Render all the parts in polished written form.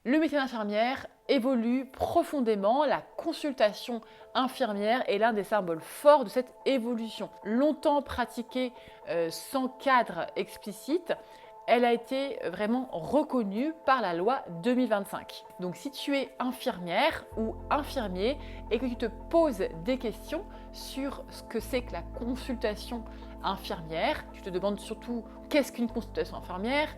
Le métier d'infirmière évolue profondément, la consultation infirmière est l'un des symboles forts de cette évolution. Longtemps pratiquée sans cadre explicite, elle a été vraiment reconnue par la loi 2025. Donc si tu es infirmière ou infirmier et que tu te poses des questions sur ce que c'est que la consultation infirmière, tu te demandes surtout qu'est-ce qu'une consultation infirmière,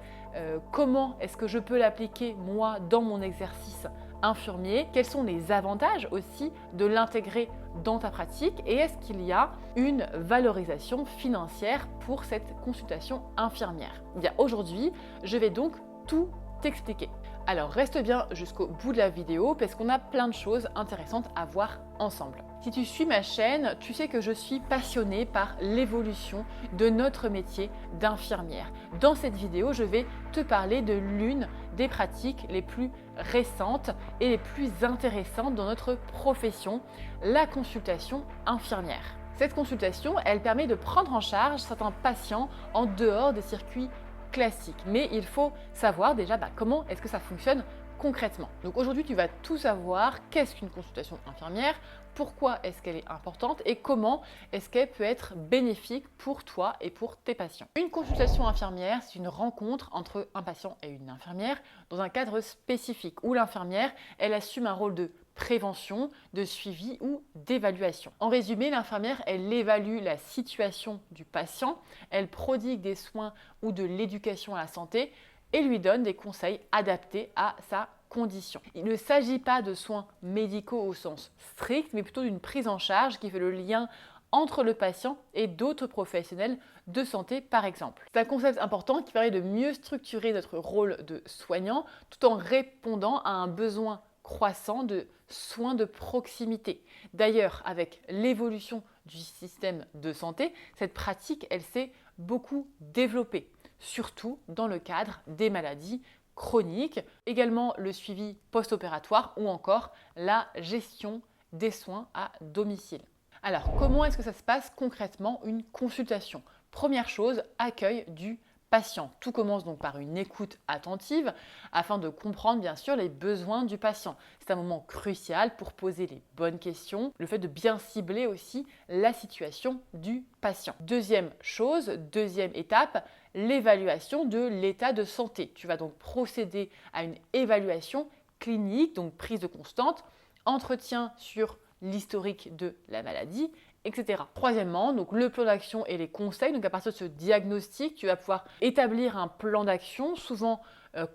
comment est-ce que je peux l'appliquer moi dans mon exercice infirmier, quels sont les avantages aussi de l'intégrer dans ta pratique et est-ce qu'il y a une valorisation financière pour cette consultation infirmière. Bien aujourd'hui, je vais donc tout t'expliquer. Alors reste bien jusqu'au bout de la vidéo parce qu'on a plein de choses intéressantes à voir ensemble. Si tu suis ma chaîne, tu sais que je suis passionnée par l'évolution de notre métier d'infirmière. Dans cette vidéo, je vais te parler de l'une des pratiques les plus récentes et les plus intéressantes dans notre profession, la consultation infirmière. Cette consultation, elle permet de prendre en charge certains patients en dehors des circuits classiques. Mais il faut savoir déjà comment est-ce que ça fonctionne concrètement. Donc aujourd'hui, tu vas tout savoir. Qu'est-ce qu'une consultation infirmière? Pourquoi est-ce qu'elle est importante et comment est-ce qu'elle peut être bénéfique pour toi et pour tes patients. Une consultation infirmière, c'est une rencontre entre un patient et une infirmière dans un cadre spécifique où l'infirmière, elle assume un rôle de prévention, de suivi ou d'évaluation. En résumé, l'infirmière, elle évalue la situation du patient, elle prodigue des soins ou de l'éducation à la santé et lui donne des conseils adaptés à sa condition. Il ne s'agit pas de soins médicaux au sens strict, mais plutôt d'une prise en charge qui fait le lien entre le patient et d'autres professionnels de santé par exemple. C'est un concept important qui permet de mieux structurer notre rôle de soignant tout en répondant à un besoin croissant de soins de proximité. D'ailleurs, avec l'évolution du système de santé, cette pratique, elle s'est beaucoup développée, surtout dans le cadre des maladies chroniques, également le suivi post-opératoire ou encore la gestion des soins à domicile. Alors, comment est-ce que ça se passe concrètement une consultation? Première chose, accueil du patient. Tout commence donc par une écoute attentive afin de comprendre bien sûr les besoins du patient. C'est un moment crucial pour poser les bonnes questions, le fait de bien cibler aussi la situation du patient. Deuxième chose, deuxième étape, l'évaluation de l'état de santé. Tu vas donc procéder à une évaluation clinique, donc prise de constante, entretien sur l'historique de la maladie, etc. Troisièmement, donc le plan d'action et les conseils. Donc à partir de ce diagnostic, tu vas pouvoir établir un plan d'action, souvent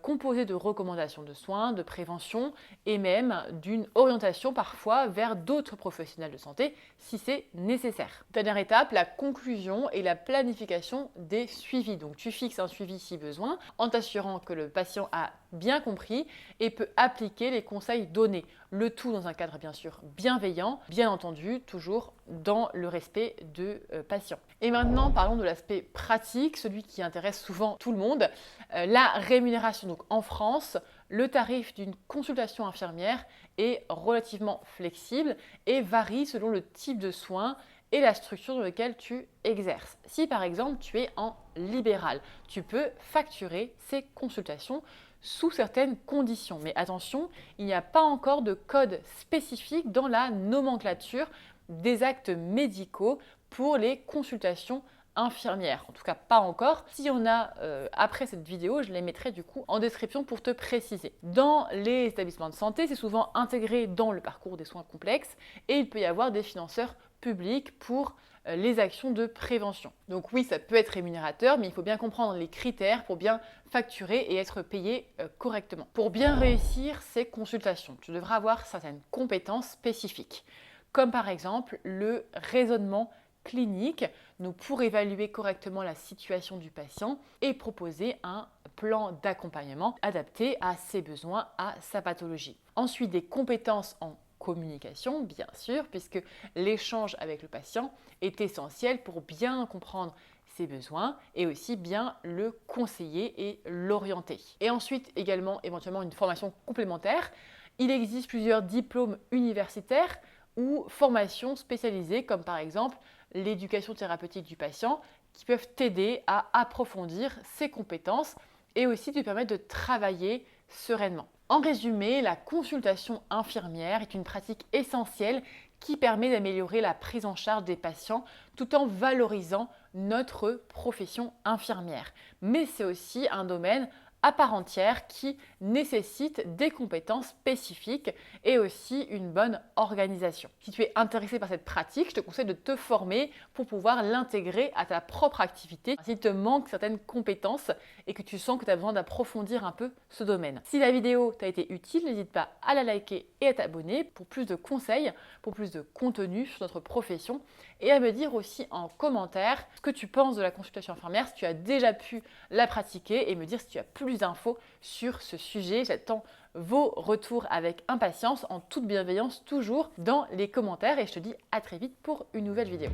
composé de recommandations de soins, de prévention et même d'une orientation parfois vers d'autres professionnels de santé si c'est nécessaire. Dernière étape, la conclusion et la planification des suivis. Donc tu fixes un suivi si besoin en t'assurant que le patient a bien compris et peut appliquer les conseils donnés. Le tout dans un cadre bien sûr bienveillant, bien entendu toujours dans le respect de patients. Et maintenant parlons de l'aspect pratique, celui qui intéresse souvent tout le monde, la rémunération. Donc en France, le tarif d'une consultation infirmière est relativement flexible et varie selon le type de soins et la structure dans laquelle tu exerces. Si par exemple tu es en libéral, tu peux facturer ces consultations sous certaines conditions. Mais attention, il n'y a pas encore de code spécifique dans la nomenclature des actes médicaux pour les consultations infirmières. En tout cas, pas encore. S'il y en a après cette vidéo, je les mettrai du coup en description pour te préciser. Dans les établissements de santé, c'est souvent intégré dans le parcours des soins complexes et il peut y avoir des financeurs publics pour les actions de prévention. Donc oui, ça peut être rémunérateur, mais il faut bien comprendre les critères pour bien facturer et être payé correctement. Pour bien réussir ces consultations, tu devras avoir certaines compétences spécifiques, comme par exemple le raisonnement clinique, donc pour évaluer correctement la situation du patient et proposer un plan d'accompagnement adapté à ses besoins, à sa pathologie. Ensuite, des compétences en communication, bien sûr, puisque l'échange avec le patient est essentiel pour bien comprendre ses besoins et aussi bien le conseiller et l'orienter. Et ensuite, également, éventuellement, une formation complémentaire. Il existe plusieurs diplômes universitaires ou formations spécialisées, comme par exemple l'éducation thérapeutique du patient, qui peuvent t'aider à approfondir ses compétences et aussi te permettre de travailler sereinement. En résumé, la consultation infirmière est une pratique essentielle qui permet d'améliorer la prise en charge des patients tout en valorisant notre profession infirmière. Mais c'est aussi un domaine à part entière qui nécessite des compétences spécifiques et aussi une bonne organisation. Si tu es intéressé par cette pratique, je te conseille de te former pour pouvoir l'intégrer à ta propre activité. S'il te manque certaines compétences et que tu sens que tu as besoin d'approfondir un peu ce domaine. Si la vidéo t'a été utile, n'hésite pas à la liker et à t'abonner pour plus de conseils, pour plus de contenu sur notre profession et à me dire aussi en commentaire ce que tu penses de la consultation infirmière, si tu as déjà pu la pratiquer et me dire si tu as plus d'infos sur ce sujet. J'attends vos retours avec impatience, en toute bienveillance toujours dans les commentaires et je te dis à très vite pour une nouvelle vidéo.